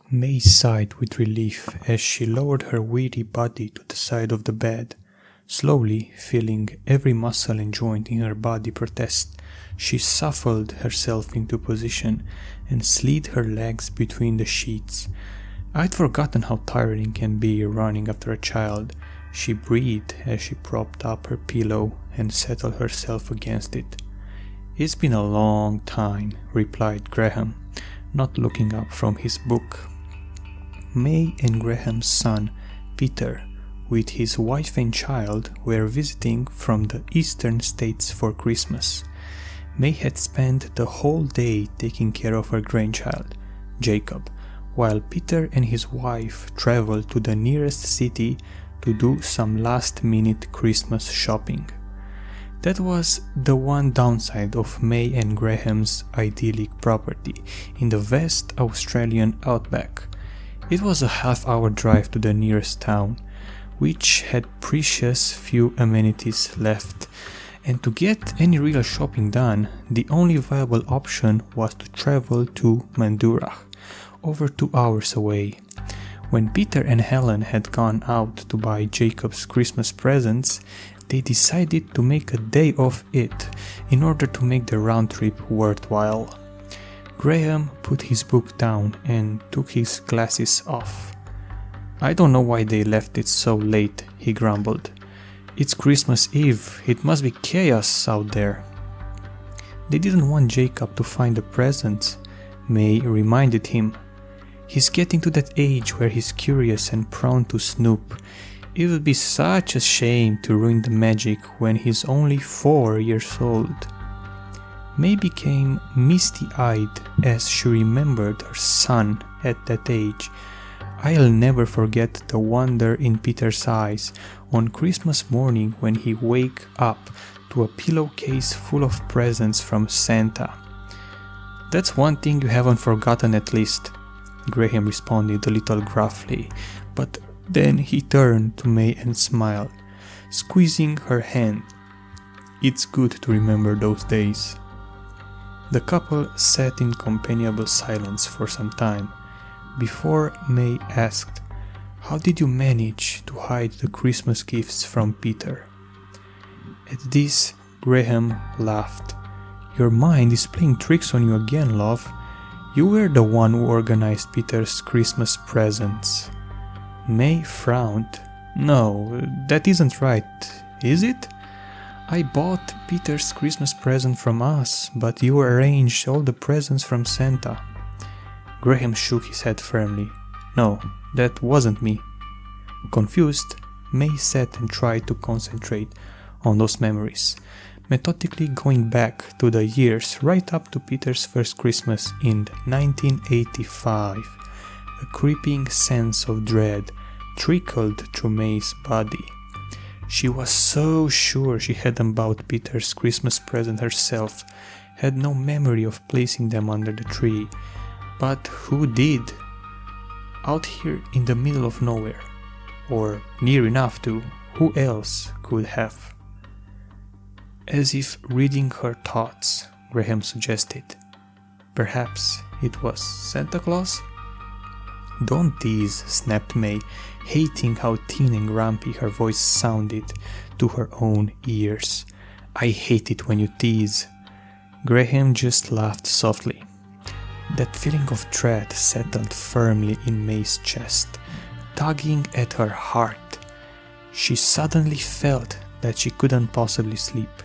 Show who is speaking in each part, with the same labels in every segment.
Speaker 1: May sighed with relief as she lowered her weary body to the side of the bed. Slowly, feeling every muscle and joint in her body protest, she shuffled herself into position and slid her legs between the sheets. I'd forgotten how tiring it can be running after a child. She breathed as she propped up her pillow and settled herself against it. "It's been a long time," replied Graham, not looking up from his book. May and Graham's son, Peter, with his wife and child, were visiting from the eastern states for Christmas. May had spent the whole day taking care of her grandchild, Jacob, while Peter and his wife traveled to the nearest city to do some last-minute Christmas shopping. That was the one downside of May and Graham's idyllic property in the West Australian outback. It was a half-hour drive to the nearest town, which had precious few amenities left, and to get any real shopping done, the only viable option was to travel to Mandurah, over 2 hours away. When Peter and Helen had gone out to buy Jacob's Christmas presents, they decided to make a day of it in order to make the round trip worthwhile. Graham put his book down and took his glasses off. "I don't know why they left it so late," he grumbled. "It's Christmas Eve, it must be chaos out there." "They didn't want Jacob to find the presents," May reminded him. "He's getting to that age where he's curious and prone to snoop. It would be such a shame to ruin the magic when he's only 4 years old." May became misty-eyed as she remembered her son at that age. I'll never forget the wonder in Peter's eyes on Christmas morning when he woke up to a pillowcase full of presents from Santa. "That's one thing you haven't forgotten at least," Graham responded a little gruffly, but then he turned to May and smiled, squeezing her hand. "It's good to remember those days." The couple sat in companionable silence for some time, before May asked, "How did you manage to hide the Christmas gifts from Peter?" At this, Graham laughed. "Your mind is playing tricks on you again, love. You were the one who organized Peter's Christmas presents." May frowned. "No, that isn't right, is it? I bought Peter's Christmas present from us, but you arranged all the presents from Santa." Graham shook his head firmly. "No, that wasn't me." Confused, May sat and tried to concentrate on those memories, methodically going back to the years right up to Peter's first Christmas in 1985. A creeping sense of dread trickled through May's body. She was so sure she hadn't bought Peter's Christmas present herself, had no memory of placing them under the tree. But who did? Out here in the middle of nowhere, or near enough to, who else could have? As if reading her thoughts, Graham suggested, "Perhaps it was Santa Claus?" "Don't tease," snapped May, hating how thin and grumpy her voice sounded to her own ears. "I hate it when you tease." Graham just laughed softly. That feeling of dread settled firmly in May's chest, tugging at her heart. She suddenly felt that she couldn't possibly sleep.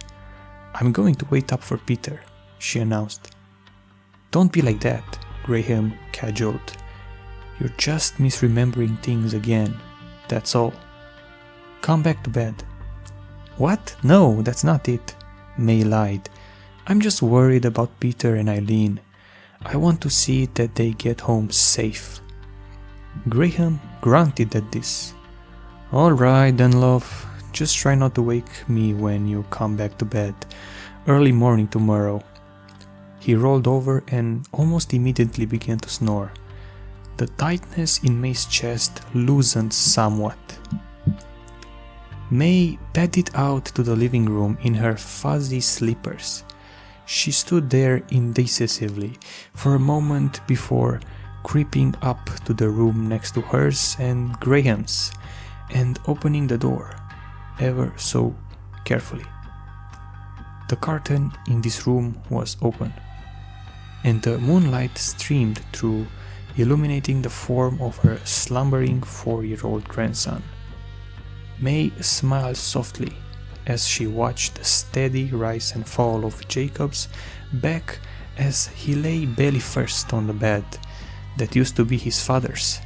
Speaker 1: "I'm going to wait up for Peter," she announced. "Don't be like that," Graham cajoled. "You're just misremembering things again, that's all. Come back to bed." "What? No, that's not it," May lied. "I'm just worried about Peter and Eileen. I want to see that they get home safe." Graham grunted at this. "Alright then, love, just try not to wake me when you come back to bed. Early morning tomorrow." He rolled over and almost immediately began to snore. The tightness in May's chest loosened somewhat. May padded out to the living room in her fuzzy slippers. She stood there indecisively for a moment before creeping up to the room next to hers and Graham's and opening the door ever so carefully. The curtain in this room was open, and the moonlight streamed through, illuminating the form of her slumbering 4-year-old grandson. May smiled softly as she watched the steady rise and fall of Jacob's back as he lay belly first on the bed that used to be his father's.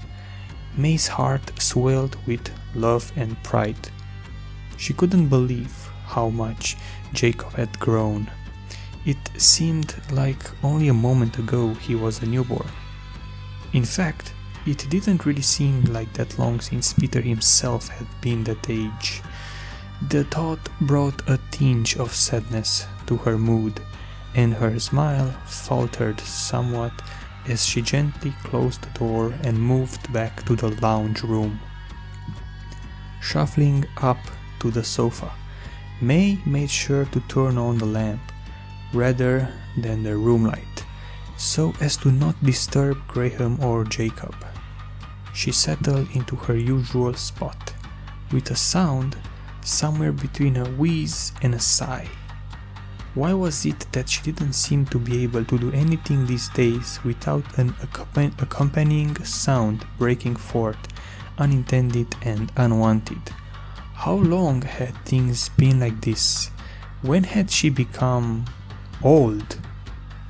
Speaker 1: May's heart swelled with love and pride. She couldn't believe how much Jacob had grown. It seemed like only a moment ago he was a newborn. In fact, it didn't really seem like that long since Peter himself had been that age. The thought brought a tinge of sadness to her mood, and her smile faltered somewhat as she gently closed the door and moved back to the lounge room. Shuffling up to the sofa, May made sure to turn on the lamp rather than the room light, so as to not disturb Graham or Jacob. She settled into her usual spot, with a sound somewhere between a wheeze and a sigh. Why was it that she didn't seem to be able to do anything these days without an accompanying sound breaking forth, unintended and unwanted? How long had things been like this? When had she become old?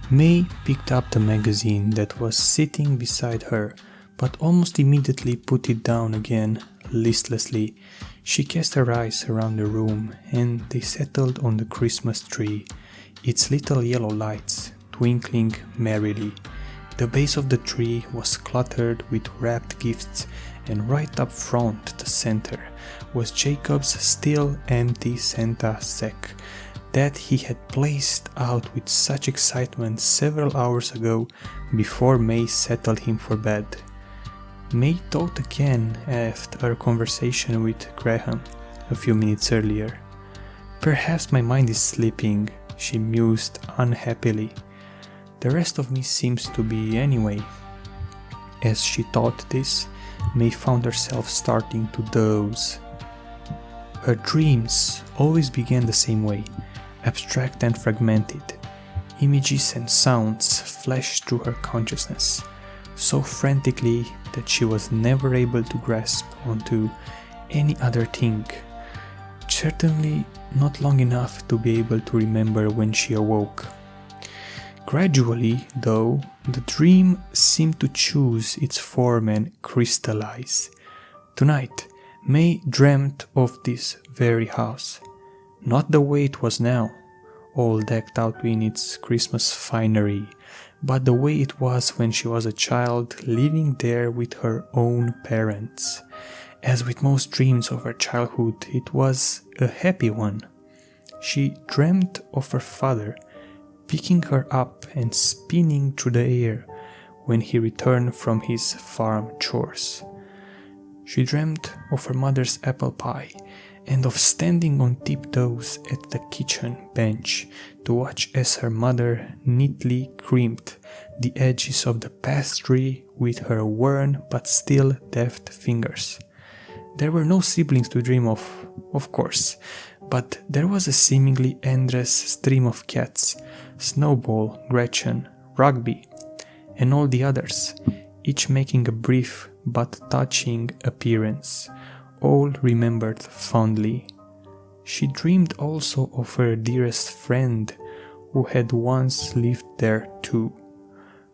Speaker 1: May picked up the magazine that was sitting beside her, but almost immediately put it down again, listlessly. She cast her eyes around the room, and they settled on the Christmas tree, its little yellow lights twinkling merrily. The base of the tree was cluttered with wrapped gifts, and right up front, the center, was Jacob's still empty Santa sack that he had placed out with such excitement several hours ago before May settled him for bed. May thought again after her conversation with Graham a few minutes earlier. Perhaps my mind is sleeping, she mused unhappily. The rest of me seems to be anyway. As she thought this, May found herself starting to doze. Her dreams always began the same way, abstract and fragmented. Images and sounds flashed through her consciousness, so frantically that she was never able to grasp onto any other thing. Certainly not long enough to be able to remember when she awoke. Gradually, though, the dream seemed to choose its form and crystallize. Tonight, May dreamt of this very house. Not the way it was now, all decked out in its Christmas finery, but the way it was when she was a child living there with her own parents. As with most dreams of her childhood, it was a happy one. She dreamt of her father picking her up and spinning through the air when he returned from his farm chores. She dreamt of her mother's apple pie and of standing on tiptoes at the kitchen bench to watch as her mother neatly crimped the edges of the pastry with her worn but still deft fingers. There were no siblings to dream of course, but there was a seemingly endless stream of cats, Snowball, Gretchen, Rugby, and all the others, each making a brief but touching appearance, all remembered fondly. She dreamed also of her dearest friend, who had once lived there too.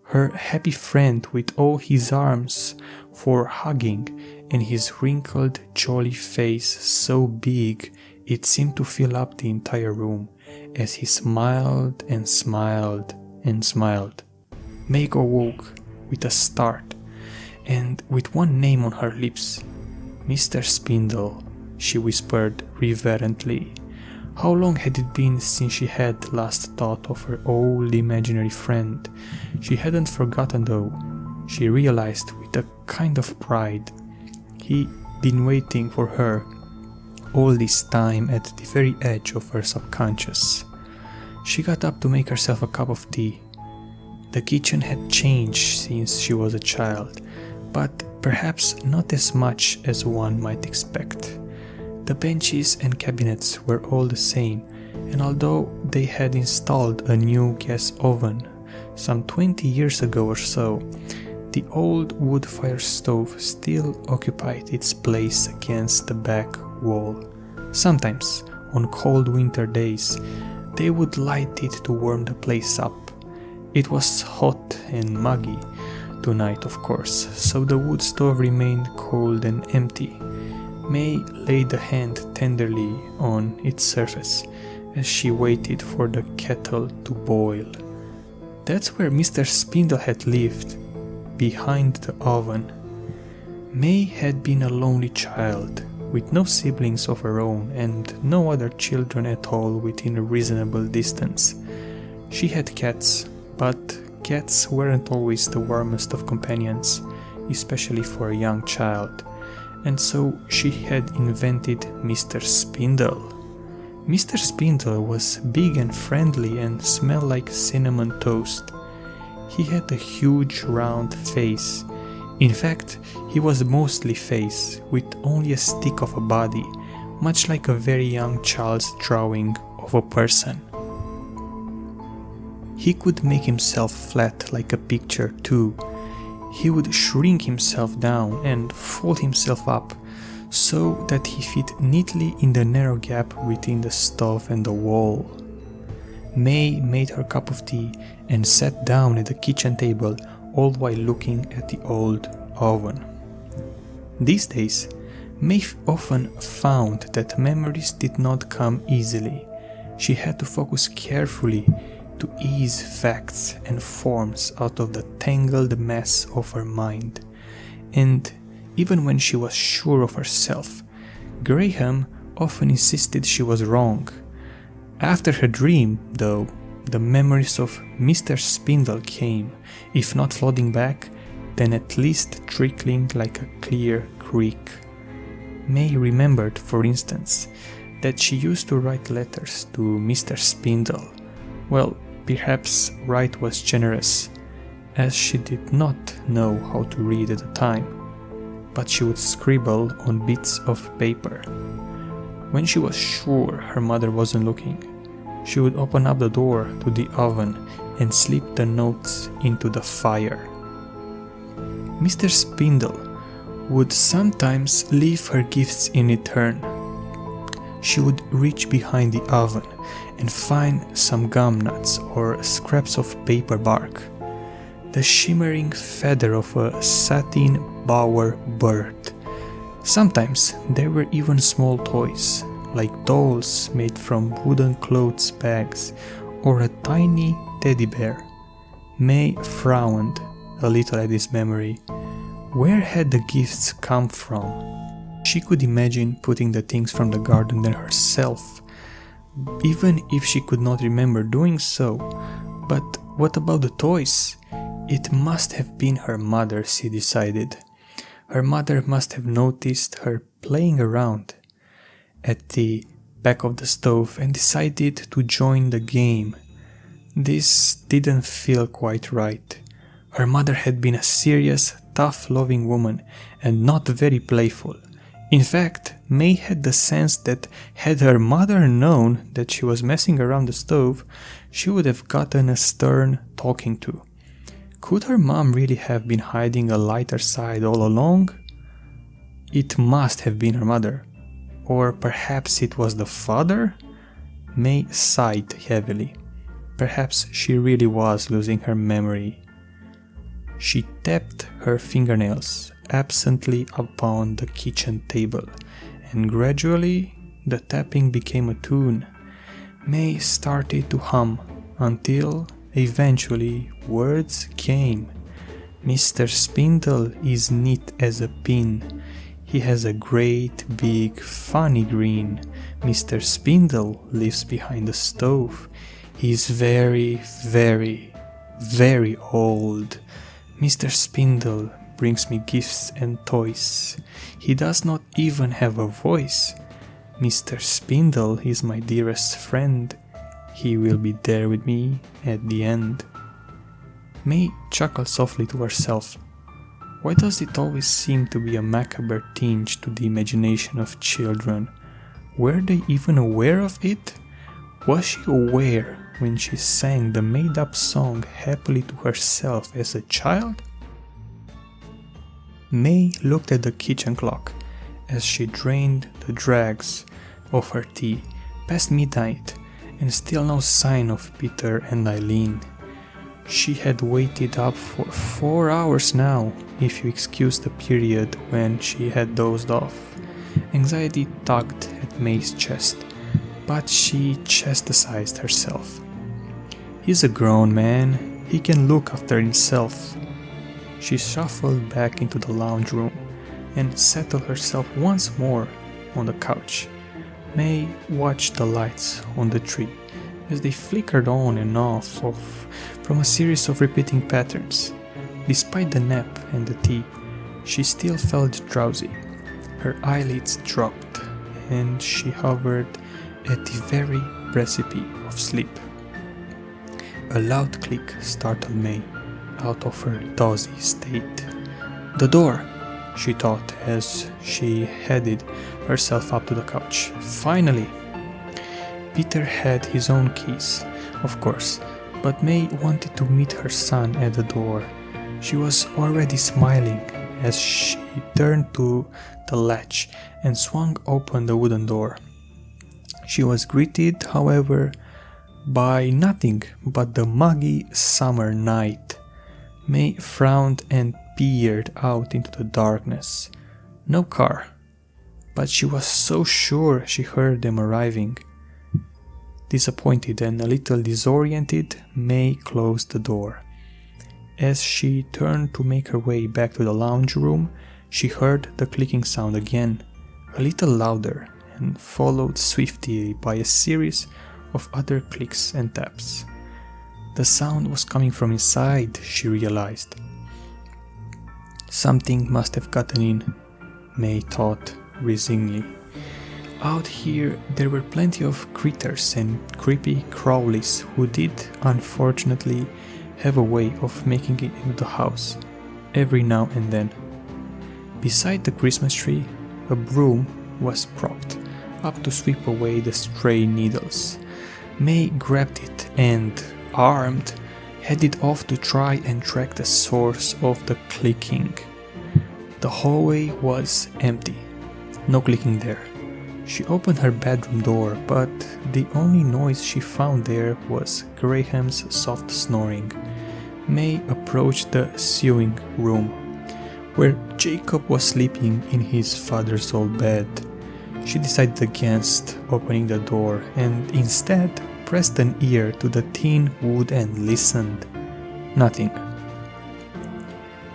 Speaker 1: Her happy friend with all his arms for hugging and his wrinkled, jolly face so big it seemed to fill up the entire room as he smiled and smiled and smiled. May awoke with a start and with one name on her lips. "Mr. Spindle," she whispered reverently. How long had it been since she had last thought of her old imaginary friend? She hadn't forgotten though, she realized with a kind of pride. He'd been waiting for her all this time at the very edge of her subconscious. She got up to make herself a cup of tea. The kitchen had changed since she was a child, but perhaps not as much as one might expect. The benches and cabinets were all the same, and although they had installed a new gas oven some 20 years ago or so, the old wood fire stove still occupied its place against the back wall. Sometimes, on cold winter days, they would light it to warm the place up. It was hot and muggy tonight, of course, so the wood stove remained cold and empty. May laid a hand tenderly on its surface as she waited for the kettle to boil. That's where Mr. Spindle had lived, behind the oven. May had been a lonely child, with no siblings of her own and no other children at all within a reasonable distance. She had cats, but cats weren't always the warmest of companions, especially for a young child, and so she had invented Mr. Spindle. Mr. Spindle was big and friendly and smelled like cinnamon toast. He had a huge round face. In fact, he was mostly face, with only a stick of a body, much like a very young child's drawing of a person. He could make himself flat like a picture too. He would shrink himself down and fold himself up so that he fit neatly in the narrow gap between the stove and the wall. May made her cup of tea and sat down at the kitchen table, all while looking at the old oven. These days, May often found that memories did not come easily. She had to focus carefully to ease facts and forms out of the tangled mess of her mind. And even when she was sure of herself, Graham often insisted she was wrong. After her dream, though, the memories of Mr. Spindle came, if not flooding back, then at least trickling like a clear creek. May remembered, for instance, that she used to write letters to Mr. Spindle. Well, perhaps write was generous, as she did not know how to read at the time, but she would scribble on bits of paper. When she was sure her mother wasn't looking, she would open up the door to the oven and slip the notes into the fire. Mr. Spindle would sometimes leave her gifts in return. She would reach behind the oven and find some gum nuts or scraps of paper bark, the shimmering feather of a satin bower bird. Sometimes there were even small toys, like dolls made from wooden clothes bags or a tiny teddy bear. May frowned a little at this memory. Where had the gifts come from? She could imagine putting the things from the garden there herself, even if she could not remember doing so. But what about the toys? It must have been her mother, she decided. Her mother must have noticed her playing around at the back of the stove and decided to join the game. This didn't feel quite right. Her mother had been a serious, tough-loving woman and not very playful. In fact, May had the sense that had her mother known that she was messing around the stove, she would have gotten a stern talking to. Could her mom really have been hiding a lighter side all along? It must have been her mother. Or perhaps it was the father? May sighed heavily. Perhaps she really was losing her memory. She tapped her fingernails absently upon the kitchen table, and gradually the tapping became a tune. May started to hum until eventually words came. Mr. Spindle is neat as a pin. He has a great big funny grin. Mr. Spindle lives behind the stove. He's very, very, very old. Mr. Spindle brings me gifts and toys. He does not even have a voice. Mr. Spindle is my dearest friend. He will be there with me at the end. May chuckled softly to herself. Why does it always seem to be a macabre tinge to the imagination of children? Were they even aware of it? Was she aware when she sang the made-up song happily to herself as a child? May looked at the kitchen clock as she drained the dregs of her tea. Past midnight, and still no sign of Peter and Eileen. She had waited up for 4 hours now, if you excuse the period when she had dozed off. Anxiety tugged at May's chest, but she chastised herself. He's a grown man, he can look after himself. She shuffled back into the lounge room and settled herself once more on the couch. May watched the lights on the tree as they flickered on and off from a series of repeating patterns. Despite the nap and the tea, she still felt drowsy. Her eyelids dropped and she hovered at the very precipice of sleep. A loud click startled May out of her dozy state. The door, she thought as she headed herself up to the couch. Finally! Peter had his own keys, of course, but May wanted to meet her son at the door. She was already smiling as she turned to the latch and swung open the wooden door. She was greeted, however, by nothing but the muggy summer night. May frowned and peered out into the darkness. No car, but she was so sure she heard them arriving. Disappointed and a little disoriented, May closed the door. As she turned to make her way back to the lounge room, she heard the clicking sound again, a little louder, and followed swiftly by a series of other clicks and taps. The sound was coming from inside, she realized. Something must have gotten in, May thought resignedly. Out here there were plenty of critters and creepy crawlies who did unfortunately have a way of making it into the house every now and then. Beside the Christmas tree, a broom was propped up to sweep away the stray needles. May grabbed it and, armed, headed off to try and track the source of the clicking. The hallway was empty, no clicking there. She opened her bedroom door, but the only noise she found there was Graham's soft snoring. May approached the sewing room, where Jacob was sleeping in his father's old bed. She decided against opening the door and instead pressed an ear to the thin wood and listened. Nothing.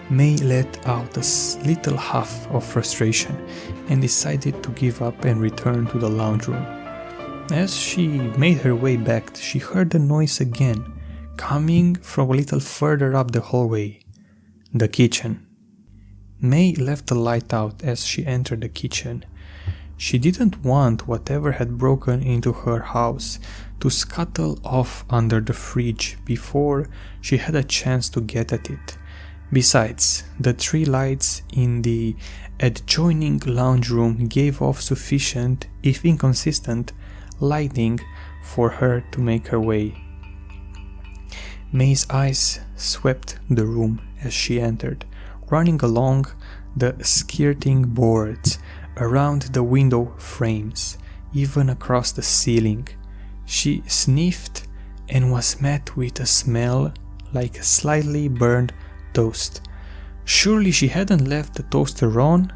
Speaker 1: May let out a little huff of frustration and decided to give up and return to the lounge room. As she made her way back, she heard the noise again, coming from a little further up the hallway. The kitchen. May left the light out as she entered the kitchen. She didn't want whatever had broken into her house to scuttle off under the fridge before she had a chance to get at it. Besides, the 3 lights in the adjoining lounge room gave off sufficient, if inconsistent, lighting for her to make her way. May's eyes swept the room as she entered, running along the skirting boards, around the window frames, even across the ceiling. She sniffed and was met with a smell like slightly burned toast. Surely she hadn't left the toaster on?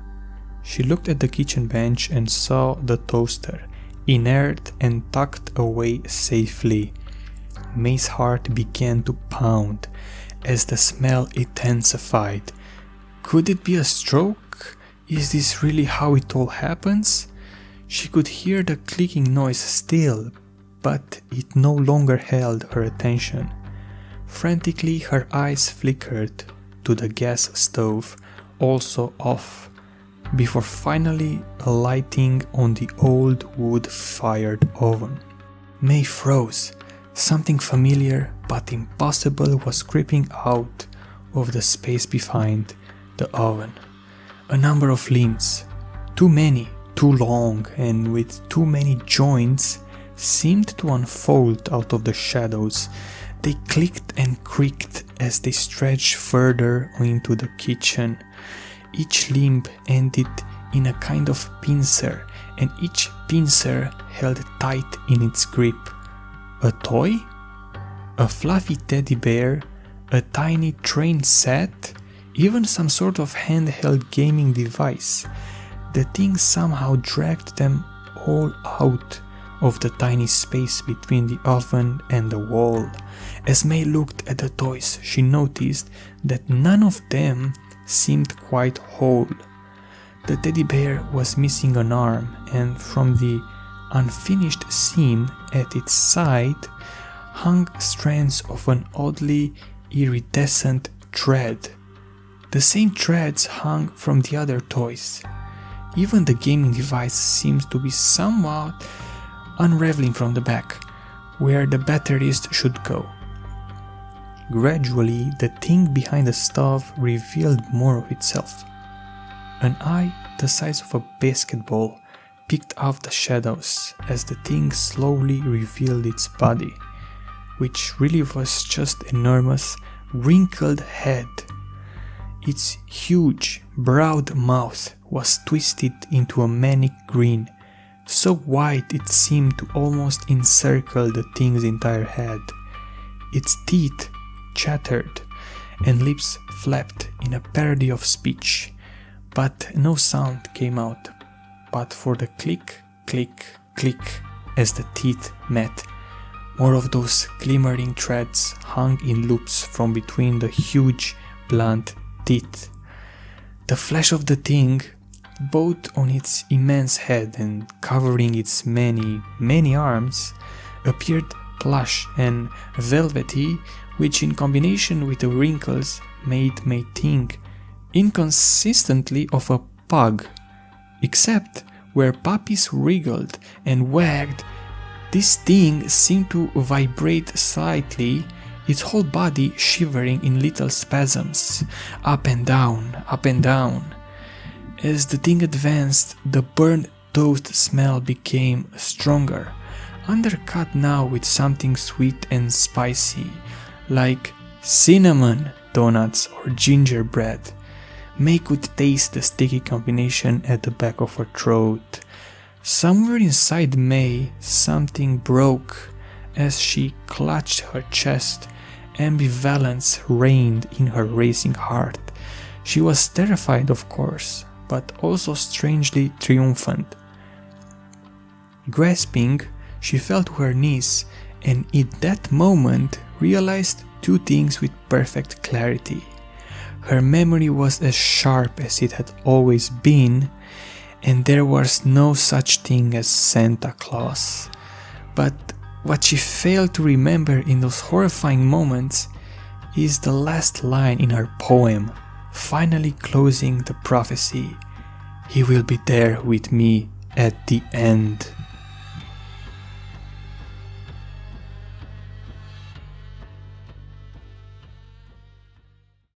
Speaker 1: She looked at the kitchen bench and saw the toaster, inert and tucked away safely. May's heart began to pound as the smell intensified. Could it be a stroke? Is this really how it all happens? She could hear the clicking noise still, but it no longer held her attention. Frantically, her eyes flickered to the gas stove, also off, before finally alighting on the old wood-fired oven. May froze, Something familiar but impossible was creeping out of the space behind the oven. A number of limbs, too many, too long, and with too many joints, seemed to unfold out of the shadows. They clicked and creaked as they stretched further into the kitchen. Each limb ended in a kind of pincer, and each pincer held tight in its grip. A toy? A fluffy teddy bear? A tiny train set? Even some sort of handheld gaming device. The thing somehow dragged them all out of the tiny space between the oven and the wall. As May looked at the toys, she noticed that none of them seemed quite whole. The teddy bear was missing an arm, and from the unfinished seam at its side hung strands of an oddly iridescent thread. The same threads hung from the other toys. Even the gaming device seems to be somewhat unraveling from the back, where the batteries should go. Gradually, the thing behind the stove revealed more of itself. An eye the size of a basketball picked out the shadows as the thing slowly revealed its body, which really was just an enormous, wrinkled head. Its huge, broad mouth was twisted into a manic grin, so wide it seemed to almost encircle the thing's entire head. Its teeth chattered, and lips flapped in a parody of speech, but no sound came out, but for the click, click, click as the teeth met. More of those glimmering threads hung in loops from between the huge, blunt teeth. The flesh of the thing, both on its immense head and covering its many, many arms, appeared plush and velvety, which in combination with the wrinkles made May think inconsistently of a pug. Except where puppies wriggled and wagged, this thing seemed to vibrate slightly, its whole body shivering in little spasms, up and down, up and down. As the thing advanced, the burnt toast smell became stronger, undercut now with something sweet and spicy, like cinnamon donuts or gingerbread. May could taste the sticky combination at the back of her throat. Somewhere inside May, something broke as she clutched her chest. Ambivalence reigned in her racing heart. She was terrified, of course, but also strangely triumphant. Grasping, she fell to her knees, and in that moment realized two things with perfect clarity. Her memory was as sharp as it had always been, and there was no such thing as Santa Claus. But what she failed to remember in those horrifying moments is the last line in her poem, finally closing the prophecy: "He will be there with me at the end."